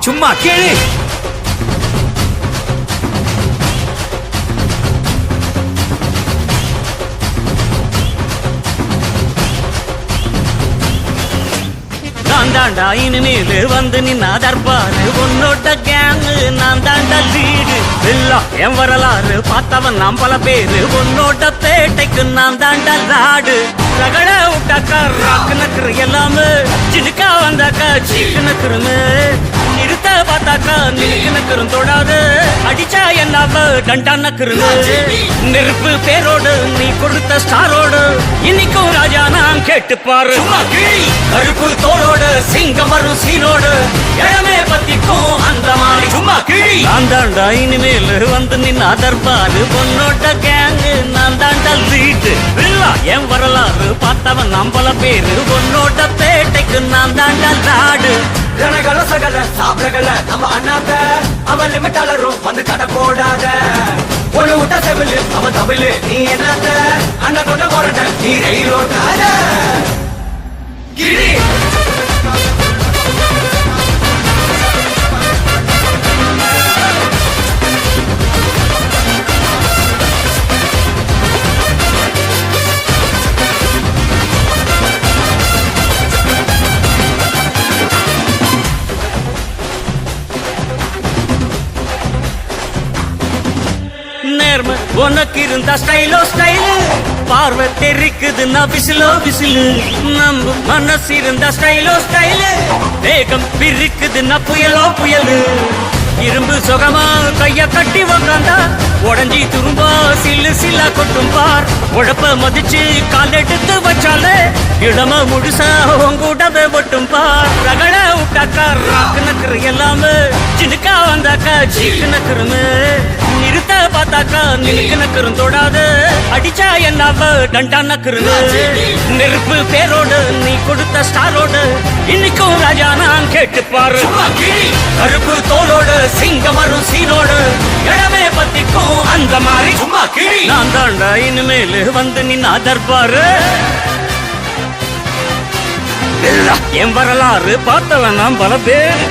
சும்மா கேளு. நான் தாண்டா இனிமேல் வந்து நின்னா தர்பாரு உன்னோட கேங்கு நான் தாண்டா லீடு இல்லா என் வரலாறு பார்த்தவன் நாம் பல பேரு உன்னோட பேட்டைக்கு நான் தாண்டா லாடு ரகட விட்டாக்கா ராக்கு நக்குரு எல்லாமே சினுக்கா வந்தாக்கா சீக்கு நக்குருமே நிறுத்த பார்த்தாக்கா நிலுக்கு நக்குரும் தொடாது அடிச்சா என்னாவ டண்டா நக்குருமே நெருப்பு பேரோடு நீ கொடுத்த ஸ்டாரோடு இன்னைக்கும் ராஜா நான் கேட்டு பாரு கருப்பு தோளோடு சிங்கம் வரும் சீனோடு இடமே பத்திக்கும் அந்த மாதிரி சும்மா கிழி நான் தாண்டா இனிமேல் வந்து நின்னா தர்பாரு பொன்னோட கேங்கு நான் தாண்டா லீடு இல்லா என் வரலாறு பார்த்தவன் நம்பல பேரு பொன்னோட பேட்டைக்கு நான் தாண்டா லாடு ரணகள சகல சாப்பிடகல நம்ம அண்ணாத்த அவன் லிமிட்டாளரும் வந்து கடை போடாத ஒண்ணு விட்ட செவிலு அவன் தமிழு நீ என்னத்த அண்ணன் கொண்ட போறட்ட நீ ரயிலோட்டாத கிரி நேர்ம உனக்கு இருந்தா ஸ்டைலோ ஸ்டைலு பார்வை தெரிக்குதுன்னா விசிலோ விசிலு நம்ம மனசு இருந்தா ஸ்டைலோ ஸ்டைலு வேகம் பிரிக்குதுன்னா புயலோ புயலு இரும்பு சுகமா கைய கட்டி உக்காந்தா உடஞ்சி துரும்பா சில்லு சில்லா கொட்டும் பார் உழப்ப மதிச்சு கால் எடுத்து வச்சாலே இளம முழுசா உங்கூடவே ஒட்டும் பார் ரகட விட்டாக்கா ராக்கு நக்குரு எல்லாமே சினுக்கா வந்தாக்கா சீக்கு நக்குருமே நிறுத்த பார்த்தாக்கா நிலுக்கு நக்குரும் தொடாது அடிச்சா என்னாவ டண்டா நக்குருமே நெருப்பு பேரோடு நீ கொடுத்த ஸ்டாரோடு இன்னைக்கும் ராஜா நான் கேட்டு பாரு கருப்பு தோளோடு சிங்கம் வரும் சீனோடு இடமே பத்திக்கும் அந்த மாதிரி சும்மா கிழி நான் தாண்டா இனிமேல் வந்து நின்னா தர்பாரு என் வரலாறு பார்த்தவன் நாம் பல பேர்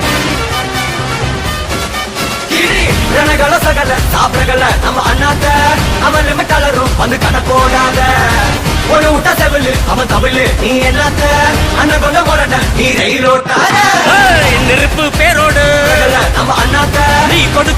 ரணகள சகல சாப்பிடகல நம்ம அண்ணாத்த அவன் லிமிட்டாளரும் வந்து கடை போடாத ஒண்ணு விட்ட செவிலு அவன் தமிழு நீ என்னத்த அண்ணன் கொண்ட போறட்ட நீ ரயிலோட்டாத நெருப்பு பேரோடு நம்ம அண்ணாத்த நீ கொடு